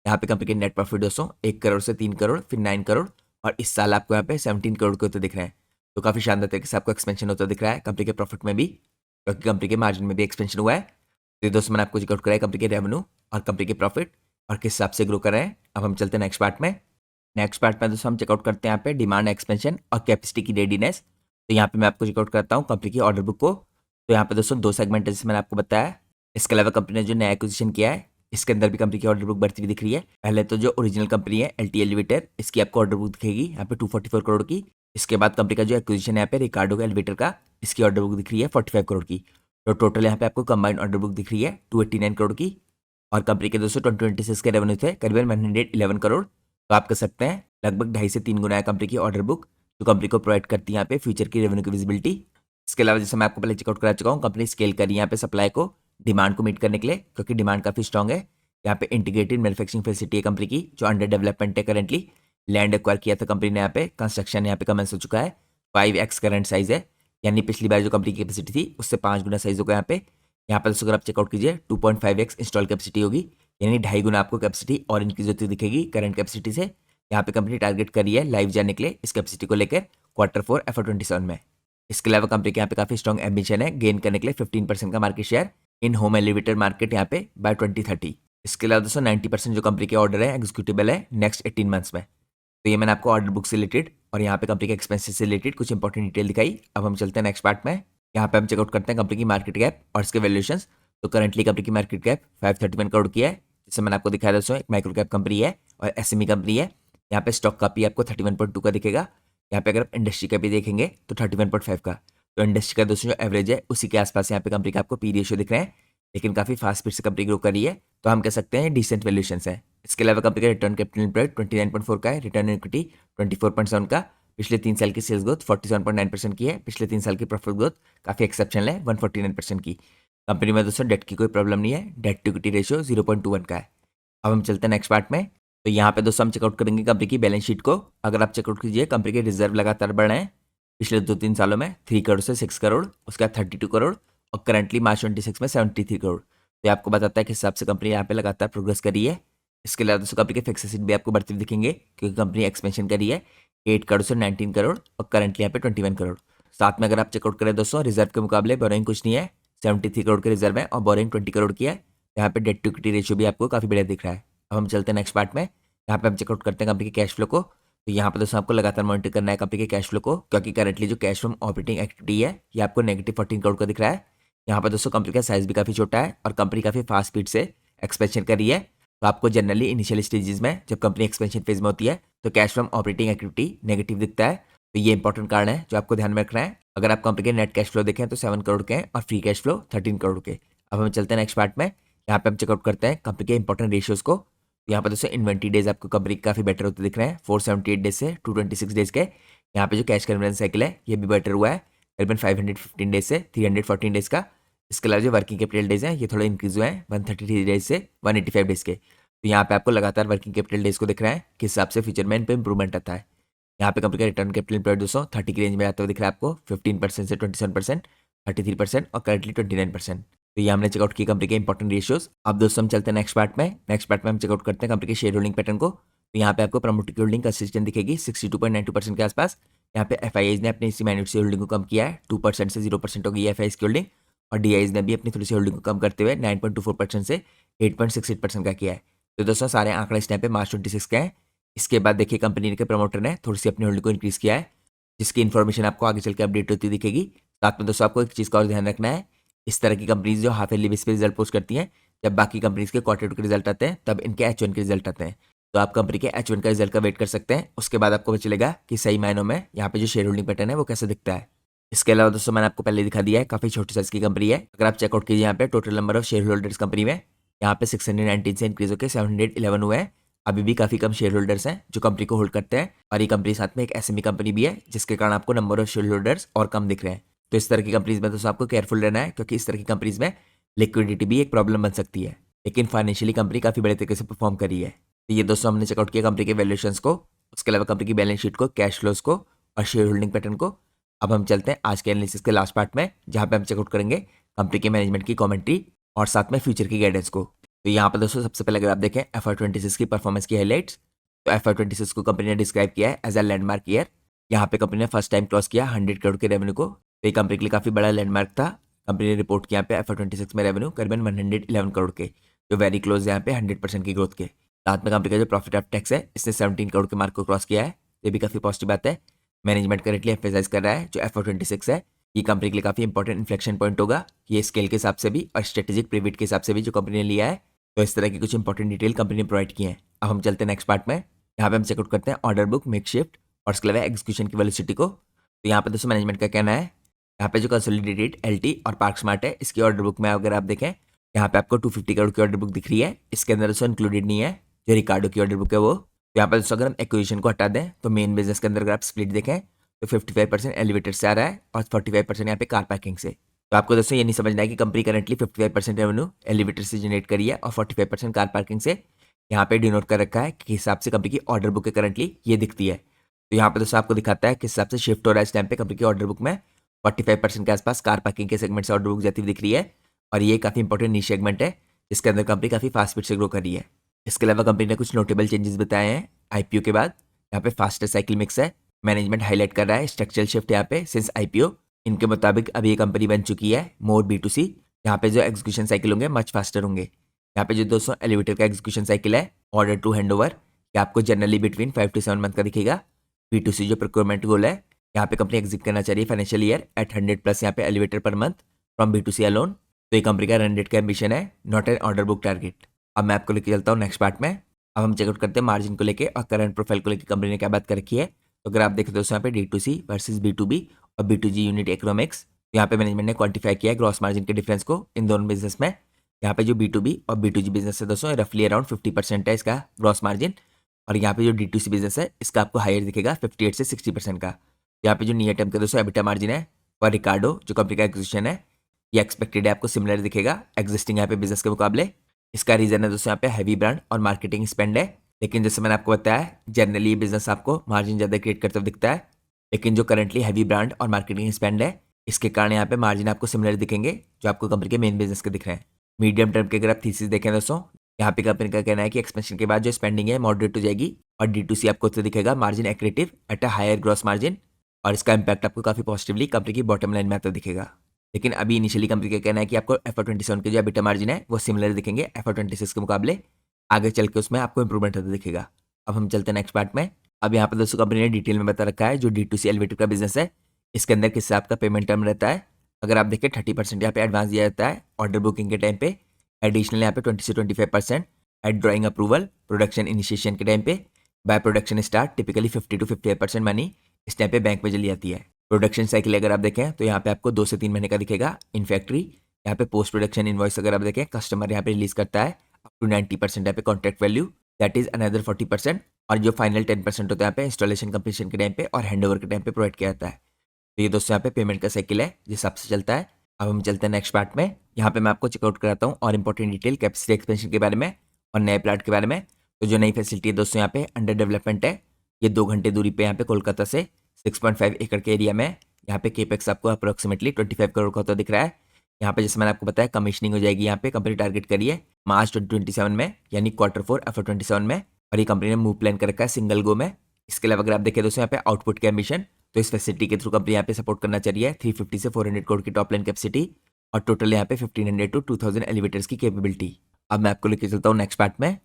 यहाँ पे कंपनी के नेट प्रॉफिट दोस्तों 1 करोड़ से 3 करोड़ फिर 9 करोड़ और इस साल आपको यहाँ पे 17 करोड़ के होते दिख रहे हैं। तो काफी शानदार तरीके से आपको एक्सपेंशन होता दिख रहा है कंपनी के प्रॉफिट में भी, क्योंकि कंपनी के मार्जिन में भी एक्सपेंशन हुआ है। तो दोस्तों मैंने आपको चेकआउट कराया कंपनी के रेवेन्यू और कंपनी के प्रॉफिट और किस हिसाब से ग्रो कर रहे हैं। अब हम चलते हैं नेक्स्ट पार्ट में। नेक्स्ट पार्ट में दोस्तों हम चेकआउट करते हैं यहाँ पे डिमांड एक्सपेंशन और कैपेसिटी की रेडीनेस। तो यहाँ पे मैं आपको चेकआउट करता हूँ कंपनी की ऑर्डर बुक को। तो यहाँ पे दोस्तों 2 सेगमेंट है जैसे मैंने आपको बताया। इसके अलावा कंपनी ने जो नया एक्विजिशन किया है इसके अंदर भी कंपनी की ऑर्डर बुक बढ़ती हुई दिख रही है। पहले तो जो ओरिजिनल कंपनी है LT एलिवेटर, इसकी आपको ऑर्डर बुक दिखेगी यहाँ पे 244 करोड़ की। इसके बाद कंपनी का जो एक्विजिशन है यहाँ पे रिकार्डो का एलिवेटर का, इसकी ऑर्डर बुक दिख रही है 45 करोड़ की। तो टोटल यहाँ पे आपको कंबाइंड ऑर्डर बुक दिख रही है 289 करोड़ की। और कंपनी के दोस्तों 2026 के रेवेन्यू थे करीबन 111 करोड़। तो आप कह सकते हैं लगभग 2.5 से 3 गुना है कंपनी की ऑर्डर बुक जो कंपनी को प्रोवाइड करती है यहाँ पे फ्यूचर की रेवेन्यू की विजिबिलिटी। इसके अलावा जैसे मैं आपको पहले चेकआउट करा चुका हूँ कंपनी स्केल करी यहाँ पे सप्लाई को डिमांड को मीट करने के लिए, क्योंकि डिमांड काफी स्ट्रॉन्ग है। यहाँ पे इंटीग्रेटेड मैन्युफैक्चरिंग फैसिलिटी है कंपनी की जो अंडर डेवलपमेंट है करेंटली। लैंड एक्वायर किया था कंपनी ने यहाँ पे, कंस्ट्रक्शन यहाँ पे कमेंस हो चुका है, 5x करंट साइज है। यानी पिछली बार जो कंपनी की कैपेसिटी थी उससे 5 गुना साइज होगा यहाँ पे दोस्तों अगर आप चेकआउट कीजिए 2.5x इंस्टॉल कैपेसिटी होगी, यानी 2.5 गुना आपको कैपेसिटी और इंक्रीज होती दिखेगी करंट कैपेसिटी से। यहाँ पे कंपनी टारगेट करी है लाइव जाने के लिए इस कैपेसिटी को लेकर Q4 FY27 में। इसके अलावा कंपनी के यहाँ पे काफी स्ट्रॉन्ग एम्बिशन है गेन करने के लिए 15% का market share in home elevator market यहाँ पे बाय 2030। इसके अलावा दोस्तों 90% जो कंपनी के ऑर्डर है एग्जीक्यूटिबल है नेक्स्ट 18 मंथ्स में। तो ये मैंने आपको ऑर्डर बुक से रिलेटेड और यहाँ पे कंपनी के एक्सपेंसेस से रिलेटेड कुछ इंपॉर्टेंट डिटेल दिखाई। अब हम चलते हैं नेक्स्ट पार्ट में। यहाँ पे हम चेकआउट करते हैं कंपनी की मार्केट कैप और इसके वैल्यूएशंस। तो करंटली कंपनी की मार्केट कैप 531 करोड़ की है, जिससे मैंने आपको दिखाया दोस्तों एक माइक्रो कैप कंपनी है और एसएमई कंपनी है। यहाँ पे स्टॉक का पी आपको 31.2 का दिखेगा। यहाँ पे अगर आप इंडस्ट्री का भी देखेंगे तो 31.5 का। तो इंडस्ट्री का दोस्तों जो एवरेज है उसी के आसपास यहाँ पे कंपनी का आपको पी रेशियो दिख रहे हैं, लेकिन काफी फास्ट स्पीड से कंपनी ग्रो कर रही है, तो हम कह सकते हैं डिसेंट वैल्यूएशंस है। इसके अलावा कंपनी का रिटर्न कैपिटल एम्प्लॉयड 29.4 का है, रिटर्न इक्विटी 24.7 का। पिछले 3 साल की सेल्स ग्रोथ 47.9% की है। पिछले 3 साल की प्रॉफिट ग्रोथ काफी एक्सेप्शनल है 149% की। कंपनी में दोस्तों डेट की कोई प्रॉब्लम नहीं है, डेट टू इक्विटी रेशियो 0.21 का है। अब हम चलते हैं नेक्स्ट पार्ट में। तो यहाँ पे दोस्तों हम चेकआउट करेंगे कंपनी की बैलेंस शीट को। अगर आप चेकआउट कीजिए कंपनी के रिजर्व लगातार बढ़ रहे हैं पिछले 2-3 सालों में 3 करोड़ से 6 करोड़, उसके बाद 32 करोड़ और करंटली मार्च 26 में 73 करोड़। तो ये आपको बताता है कि हिसाब से कंपनी यहाँ पे लगातार प्रोग्रेस कर रही है। इसके अलावा दोस्तों कंपनी के फिक्स एसेट भी आपको बढ़ते दिखेंगे क्योंकि कंपनी एक्सपेंशन कर रही है 8 करोड़ से 19 करोड़ और करंटली यहाँ पे 21 करोड़। साथ में अगर आप चेकआउट करें दोस्तों रिजर्व के मुकाबले बोरिंग कुछ नहीं है, 73 करोड़ के रिजर्व है और बोरिंग 20 करोड़ की है। यहाँ पे डेट टू इक्विटी रेशियो भी आपको काफी बढ़िया दिख रहा है। अब हम चलते हैं नेक्स्ट पार्ट में। यहाँ पे हम चेकआउट करते हैं कंपनी के कैश फ्लो को। तो यहाँ पे दोस्तों आपको लगातार मॉनिटर करना है कंपनी के कैश फ्लो को, क्योंकि करंटली जो कैश फ्रॉम ऑपरेटिंग एक्टिविटी है ये आपको -14 करोड़ का दिख रहा है। यहाँ पर दोस्तों कंपनी का साइज भी काफी छोटा है और कंपनी काफी फास्ट स्पीड से एक्सपेंशन कर रही है। तो आपको जनरली इनिशियल स्टेजेस में जब कंपनी एक्सपेंशन फेज में होती है तो cash from operating activity negative दिखता है। तो ये इंपॉर्टेंट कारण है जो आपको ध्यान में रखना है। अगर आप कंपनी के नेट कैश फ्लो देखें तो 7 करोड़ के हैं और फ्री कैश फ्लो 13 करोड़ के। अब हम चलते हैं नेक्स्ट पार्ट में। यहाँ पे हम चेकआउट करते हैं कंपनी के इंपॉर्टेंट रेशियोज को। यहाँ पे दोस्तों इन्वेंट्री डेज आपको कंपनी काफी बेटर होते दिख रहे हैं 478 डेज से 226 डेज के। यहाँ पे जो कैश कन्वर्जन साइकिल है ये भी बेटर हुआ है करीबन 515 डेज से 314 डेज का। इसके अलावा जो वर्किंग कैपिटल डेज हैं ये थोड़ा इंक्रीज हुए हैं 133 डेज से 185 डेज के। तो यहाँ पे आपको लगातार वर्किंग कैपिटल डेज को दिख रहा है किस हिसाब से फ्यूचर में इन पे इंप्रूवमेंट आता है। यहाँ पे कंपनी का रिटर्न कैपिटल एम्प्लॉयड दोस्तों 30 की रेंज में आता हुआ दिख रहा है आपको 15% से 27%, 33% और करंटली 29%। तो ये हमने चेकआउट की कंपनी के इंपॉर्टेंट रेशियोज। अब दोस्तों हम चलते हैं नेक्स्ट पार्ट में। नेक्स्ट पार्ट में हम चेकआउट करते हैं कंपनी के शेयर होल्डिंग पैटर्न को। तो यहाँ पे आपको प्रमोटर की होल्डिंग कंसिस्टेंट दिखेगी 62.92% के आसपास। यहाँ पे एफआईआईज ने अपनी इसी माइनॉरिटी होल्डिंग को कम किया है 2% से 0% हो गई है एफआईआईज की होल्डिंग, और डीआईज ने भी अपनी थोड़ी सी होल्डिंग को कम करते हुए 9.24% से 8.68% का किया है। तो दोस्तों सारे आंकड़े इस टाइम पे मार्च 26 के हैं। इसके बाद देखिए कंपनी के प्रमोटर ने थोड़ी सी अपनी होल्डिंग को इंक्रीज किया है, जिसकी इन्फॉर्मेशन आपको आगे चल के अपडेट होती दिखेगी। साथ में दोस्तों आपको एक चीज़ का और ध्यान रखना है, इस तरह की कंपनीज जो हाफ ईयरली बेस पे रिजल्ट पोस्ट करती हैं, जब बाकी कंपनीज के Q2 के रिजल्ट आते हैं तब इनके H1 के रिजल्ट आते हैं। तो आप कंपनी के H1 का रिजल्ट का वेट कर सकते हैं, उसके बाद आपको पता चलेगा कि सही मायनों में यहाँ पे जो शेयर होल्डिंग पैटर्न है वो कैसे दिखता है। इसके अलावा दोस्तों मैंने आपको पहले दिखा दिया है काफी छोटी साइज की कंपनी है। अगर आप चेकआउट कीजिए यहाँ पे total number of share holders company में यहाँ पे 619 से इंक्रीज होकर 711 हुए हैं। अभी भी काफी कम शेयर होल्डर्स हैं जो कंपनी को होल्ड करते हैं, और ये कंपनी साथ में एक एसएमई कंपनी भी है जिसके कारण आपको नंबर ऑफ शेयर होल्डर्स और कम दिख रहे हैं। तो इस तरह की कंपनीज में दोस्तों आपको केयरफुल रहना है, क्योंकि इस तरह की कंपनीज में लिक्विडिटी भी एक प्रॉब्लम बन सकती है, लेकिन फाइनेंशियली कंपनी काफी बड़े तरीके से परफॉर्म कर रही है। तो ये दोस्तों हमने चेकआउट किया कंपनी के वैल्यूएशंस को, उसके अलावा कंपनी की बैलेंस शीट को, कैश फ्लोज को और शेयर होल्डिंग पैटर्न को। अब हम चलते हैं आज के एनालिसिस के लास्ट पार्ट में, जहां पे हम चेकआउट करेंगे कंपनी के मैनेजमेंट की कमेंट्री और साथ में फ्यूचर की गाइडेंस को। तो यहाँ पर दोस्तों सबसे पहले अगर आप देखें FY26 की परफॉर्मेंस की हाइलाइट्स, तो FY26 को कंपनी ने डिस्क्राइब किया है एज अ लैंडमार्क ईयर। यहाँ पे कंपनी ने फर्स्ट टाइम क्रॉस किया 100 करोड़ के रेवेन्यू को। तो ये कंपनी के लिए काफी बड़ा लैंडमार्क था। कंपनी ने रिपोर्ट किया यहाँ पे FY26 में रेवेन्यू करीबन 111 करोड़ के, जो वेरी क्लोज है यहाँ पे 100% की ग्रोथ के। साथ में कंपनी का जो प्रॉफिट ऑफ टैक्स है इसने 17 करोड़ के मार्क को क्रॉस किया है, ये भी काफी पॉजिटिव बात है। मैनेजमेंट करेंटली एम्फेसाइज कर रहा है जो FY26 है ये कंपनी के लिए काफी इंपॉर्टेंट इन्फ्लेक्शन पॉइंट होगा, ये स्केल के हिसाब से भी और स्ट्रेटेजिक पिवट के हिसाब से भी जो कंपनी ने लिया है। तो इस तरह की कुछ इंपॉर्टेंट डिटेल कंपनी ने प्रोवाइड की है। अब हम चलते हैं नेक्स्ट पार्ट में। यहाँ पे हम चेकआउट करते हैं ऑर्डर बुक, मेक शिफ्ट और उसके अलावा एग्जीक्यूशन की वेलोसिटी को। तो यहाँ पे दोस्तों मैनेजमेंट का कहना है यहाँ पे जो कंसोलिडेटेड एलटी और पार्क स्मार्ट है इसकी ऑर्डर बुक में अगर आप देखें यहाँ पे आपको 250 करोड़ की ऑर्डर बुक दिख रही है। इसके अंदर दोस्तों इंक्लूडेड नहीं है जो रिकार्डो की ऑर्डर बुक है वो। तो यहाँ पर दोस्तों अगर हम एक्विजिशन को हटा दें तो मेन बिजनेस के अंदर अगर आप स्प्लिट देखें तो 55% एलिवेटर से आ रहा है और 45% यहाँ पे कार पार्किंग से। तो आपको दोस्तों ये नहीं समझना है कि कंपनी करंटली 55% रेवेन्यू एलिवेटर से जनरेट करी है और 45% कार पार्किंग से। यहाँ पे डिनोट कर रखा है कि हिसाब से कंपनी की ऑर्डर बुक है करंटली ये दिखती है। तो यहाँ पे दोस्तों आपको दिखाता है किस हिसाब से शिफ्ट हो रहा है इस टाइम पे कंपनी की ऑर्डर बुक में। 45% के आसपास कार पार्किंग के सेगमेंट से ऑर्डर बुक जाती हुई दिख रही है और ये काफ़ी इंपॉर्टेंट नीश सेगमेंट है जिसके अंदर कंपनी काफ़ी फास्ट स्पीड से ग्रो कर रही है। इसके अलावा कंपनी ने कुछ नोटेबल चेंजेस बताए हैं आईपीओ के बाद। यहाँ पे फास्टर साइकिल मिक्स है, मैनेजमेंट हाईलाइट कर रहा है स्ट्रक्चरल शिफ्ट यहाँ पे सिंस आईपीओ। इनके मुताबिक अभी ये कंपनी बन चुकी है मोर B2C। यहाँ पे जो एग्जीक्यूशन साइकिल होंगे मच फास्टर होंगे। यहाँ पे जो दोस्तों एलिवेटर का एग्जीक्यूशन साइकिल है ऑर्डर टू हैंडओवर, ये आपको जनरली बिटवीन 5 to 7 मंथ का दिखेगा। B2C जो प्रोक्योरमेंट गोल है, यहाँ पे कंपनी एग्जिट करना चाह रही है फाइनेंशियल ईयर एट 100+ यहाँ पे elevator per month from B2C alone. तो ये कंपनी का रन रेट का एम्बिशन है, not an order book target. अब मैं आपको लेके चलता हूँ नेक्स्ट पार्ट में। अब हम चेकआउट करते हैं मार्जिन को लेके और करंट प्रोफाइल को लेकर कंपनी ने क्या बात कर रखी है। तो अगर आप देखें दोस्तों यहाँ पे D2C वर्सेज B2B और B2G यूनिट इकोनॉमिक्स, यहाँ पे मैनेजमेंट ने क्वांटिफाई किया है ग्रॉस मार्जिन के डिफरेंस को इन दोनों बिजनेस में। यहाँ पे जो B2B और B2G बिजनेस है दोस्तों रफली अराउंड 50% है इसका ग्रॉस मार्जिन, और यहाँ पे जो D2C बिजनेस है इसका आपको हायर दिखेगा 58 से 60% का। यहाँ पे जो नियर टर्म का दोस्तों एबिटा मार्जिन है और रिकार्डो जो कंपनी का एक्विजिशन है ये एक्सपेक्टेड है आपको सिमिलर दिखेगा एग्जिस्टिंग यहाँ पे बिजनेस के मुकाबले। इसका रीजन है दोस्तों यहाँ पे हैवी ब्रांड और मार्केटिंग स्पेंड है, लेकिन जैसे मैंने आपको बताया जनरली ये बिजनेस आपको मार्जिन ज़्यादा क्रिएट करते हुए दिखता है, लेकिन जो करंटली हैवी ब्रांड और मार्केटिंग स्पेंड है इसके कारण यहाँ पे मार्जिन आपको सिमिलर दिखेंगे जो आपको कंपनी के मेन बिजनेस के दिख रहे हैं। मीडियम टर्म के अगर आप थीसिस देखें दोस्तों, यहाँ पे कंपनी का कहना है कि एक्सपेंशन के बाद जो स्पेंडिंग है मॉडरेट हो जाएगी और D2C आपको तो दिखेगा margin accretive at a higher gross margin, और इसका इंपैक्ट आपको काफी पॉजिटिवली कंपनी की बॉटम लाइन में आता दिखेगा। लेकिन अभी इनिशियली कंपनी का कहना है कि आपको FY27 के जो एबिटा मार्जिन है वो सिमिलर दिखेंगे FY26 के मुकाबले, आगे चल के उसमें आपको इंप्रूवमेंट होता दिखेगा। अब हम चलते हैं नेक्स्ट पार्ट में। अब यहाँ पर दोस्तों कंपनी ने डिटेल में बता रखा है जो D2C एलिवेटर का बिजनेस है इसके अंदर किस आपका पेमेंट टर्म रहता है। अगर आप देखें 30% यहाँ पे एडवांस दिया जाता है ऑर्डर बुकिंग के टाइम पे, एडिशनल यहाँ पे 20 से 25% at drawing approval production initiation के टाइम पे, by production start typically 50 to 58% money इस टाइम पे बैंक में चली जाती है। प्रोडक्शन साइकिल अगर आप देखें तो यहाँ पे आपको 2 से 3 महीने का दिखेगा इन फैक्ट्री। यहाँ पे पोस्ट प्रोडक्शन इनवॉइस अगर आप देखें कस्टमर यहाँ पे रिलीज करता है अप टू 90% यहाँ पे contract value that is another 40%, और जो फाइनल 10% होता है यहाँ पे इंस्टॉलेशन कंप्लीशन के टाइम पे और हैंडओवर के टाइम पे प्रोवाइड किया जाता है। तो ये दोस्तों यहाँ पे पेमेंट का साइकिल है जिस हिसाब से चलता है। अब हम चलते हैं नेक्स्ट पार्ट में। यहाँ पे मैं आपको चेकआउट कराता हूँ और इंपॉर्टेंट डिटेल कैपेसिटी एक्सपेंशन के बारे में और नए प्लांट के बारे में। तो जो नई फैसिलिटी है दोस्तों यहाँ पे अंडर डेवलपमेंट है, ये 2 घंटे दूरी पे यहाँ पे कोलकाता से 6.5 एकड़ के एरिया में। यहाँ पे केपेक्स आपको अप्रोक्सीमेटली 25 करोड़ का होता दिख रहा है। यहाँ पे जैसे मैंने आपको बताया कमीशनिंग हो जाएगी यहाँ पे कंपनी टारगेट करी है मार्च 2027 में यानी Q4 FY27 में, और ये कंपनी ने मूव प्लान कर रखा है सिंगल गो में। इसके अलावा अगर आप देखें दोस्तों यहाँ पे आउटपुट के एम्बिशन, तो इस फैसिलिटी के थ्रू कंपनी यहाँ पे सपोर्ट करना चाह रही है 350 से 400 करोड़ की टॉप लाइन कैपेसिटी और टोटल यहाँ पे 1500 to 2000 एलिवेटर्स की कैपेबिलिटी। अब मैं आपको लेकर चलता हूँ नेक्स्ट पार्ट में।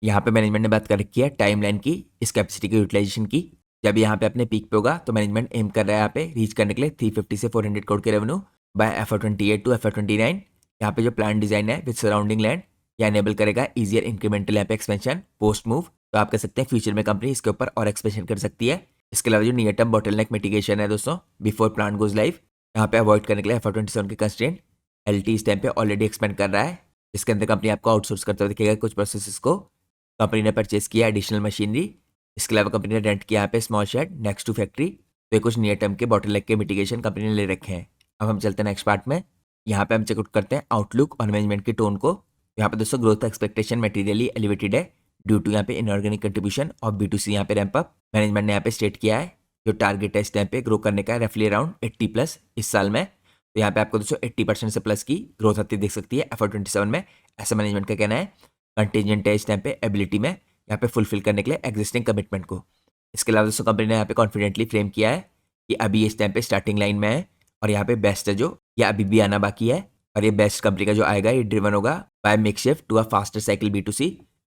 यहाँ पे मैनेजमेंट ने बात कर रखी है टाइमलाइन की इस कैपेसिटी के यूटिलाइजेशन की। जब यहाँ पे अपने पीक पे होगा तो मैनेजमेंट एम कर रहा है यहाँ पे रीच करने के लिए 350 से 400 करोड़ के revenue bye FY28 to FY29। यहाँ पे जो प्लान डिजाइन है विद सराउंडिंग लैंड या एनेबल करेगा इजियर इंक्रीमेंटल यहाँ पे एक्सपेंशन पोस्ट मूव। तो आप कह सकते हैं फ्यूचर में कंपनी इसके ऊपर और एक्सपेंशन कर सकती है। इसके अलावा जो नियर टर्म बॉटलनेक मिटिगेशन है दोस्तों बिफोर प्लांट गोज लाइव, यहाँ पे अवॉइड करने के लिए FY27 के कंस्ट्रेंट LT इस टाइम पे ऑलरेडी एक्सपेंड कर रहा है, जिसके अंदर कंपनी आपको आउटसोर्स करते हुए दिखेगा कुछ प्रोसेसेस को। कंपनी ने परचेज किया एडिशनल मशीनरी। इसके अलावा कंपनी ने रेंट किया यहाँ पे small shed next to factory. तो ये कुछ नियर टर्म के बॉटलनेक के मिटिगेशन कंपनी ने ले रखे हैं। अब हम चलते हैं नेक्स्ट पार्ट में। यहाँ पे हम चेकआउट करते हैं आउटलुक और मैनेजमेंट के टोन को। यहाँ पे दोस्तों ग्रोथ एक्सपेक्टेशन मटेरियली एलिवेटेड है ड्यू टू यहाँ पे इनऑर्गेनिक कंट्रीब्यूशन और B2C यहाँ पे रैंप अप। मैनेजमेंट ने यहाँ पे स्टेट किया है जो टारगेट है इस टाइम पे ग्रो करने का है रफली अराउंड 80+ इस साल में। तो यहाँ पे आपको दोस्तों 80% से प्लस की ग्रोथ आती दिख सकती है FY27 में, ऐसा मैनेजमेंट का कहना है। कंटीजेंट है इस टाइम पे एबिलिटी में यहाँ पे फुलफिल करने के लिए एग्जिस्टिंग कमिटमेंट को। इसके अलावा दोस्तों कंपनी ने यहाँ पे कॉन्फिडेंटली फ्रेम किया है कि अभी इस टाइम पे स्टार्टिंग लाइन में है और यहाँ पे बेस्ट है जो या अभी भी आना बाकी है, और ये बेस्ट कंपनी का जो आएगा ये ड्रिवन होगा by make shift to a faster cycle B2C।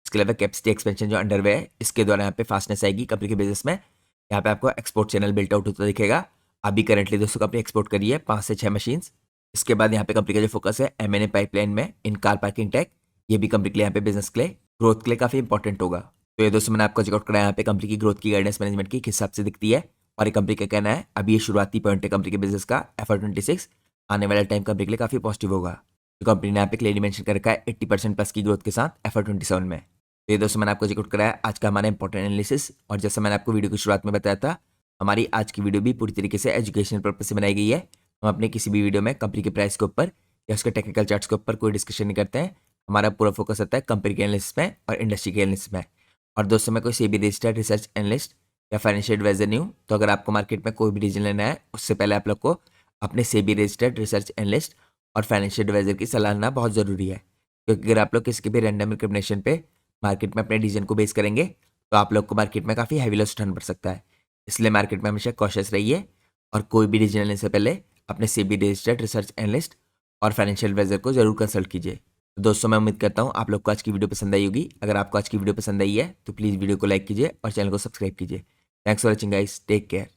इसके अलावा कैपेसिटी एक्सपेंशन जो अंडरवे है इसके द्वारा यहाँ पे फास्टनेस आएगी कंपनी के बिजनेस में। यहाँ पे आपको एक्सपोर्ट चैनल बिल्ट आउट होता दिखेगा। अभी करंटली दोस्तों कंपनी एक्सपोर्ट करी है 5 से 6 मशीन्स। इसके बाद यहाँ पे कंपनी का जो फोकस है M&A पाइपलाइन में इन कार पार्किंग टेक, ये भी कंपनी के लिए यहाँ पे बिजनेस के लिए ग्रोथ के लिए काफी इंपॉर्टेंट होगा। तो ये दोस्तों मैंने आपको चेकआउट कराया यहाँ पे कंपनी की ग्रोथ की गाइडेंस मैनेजमेंट की किस हिसाब से दिखती है, और ये कंपनी का कहना है अभी ये शुरुआती पॉइंट है कंपनी के बिजनेस का FY26 आने वाला टाइम कंपनी के लिए काफी पॉजिटिव होगा। तो कंपनी ने यहाँ पे क्लियरली मेंशन कर रखा है 80% प्लस की ग्रोथ के साथ FY27 में। तो ये दोस्तों मैंने आपको चेकआउट कराया आज का हमारा इंपॉर्टेंट एनालिसिस, और जैसा मैंने आपको वीडियो की शुरुआत में बताया था हमारी आज की वीडियो भी पूरी तरीके से एजुकेशनल पर्पज से बनाई गई है। हम अपने किसी भी वीडियो में कंपनी के प्राइस के ऊपर या उसके टेक्निकल चार्ट्स के ऊपर कोई डिस्कशन नहीं करते हैं। हमारा पूरा फोकस रहता है कंपनी के एनालिसिस में और इंडस्ट्री के एनालिसिस में। और दोस्तों मैं कोई सेबी रजिस्टर्ड रिसर्च एनालिस्ट या फाइनेंशियल एडवाइजर नहीं हूँ, तो अगर आपको मार्केट में कोई भी डिसीजन लेना है उससे पहले आप लोग को अपने सेबी रजिस्टर्ड रिसर्च एनालिस्ट और फाइनेंशियल एडवाइजर की सलाह लेना बहुत ज़रूरी है, क्योंकि अगर आप लोग किसी भी रैंडम रिकमेंडेशन पे मार्केट में अपने डिसीजन को बेस करेंगे तो आप लोग को मार्केट में काफ़ी हैवी लॉस उठाना पड़ सकता है। इसलिए मार्केट में हमेशा कॉशियस रहिए और कोई भी डिसीजन लेने से पहले अपने सेबी रजिस्टर्ड रिसर्च एनालिस्ट और फाइनेंशियल एडवाइजर को जरूर कंसल्ट कीजिए। तो दोस्तों, मैं उम्मीद करता हूँ आप लोग को आज की वीडियो पसंद आई होगी। अगर आपको आज की वीडियो पसंद आई है तो प्लीज़ वीडियो को लाइक कीजिए और चैनल को सब्सक्राइब कीजिए। Thanks for watching guys, take care.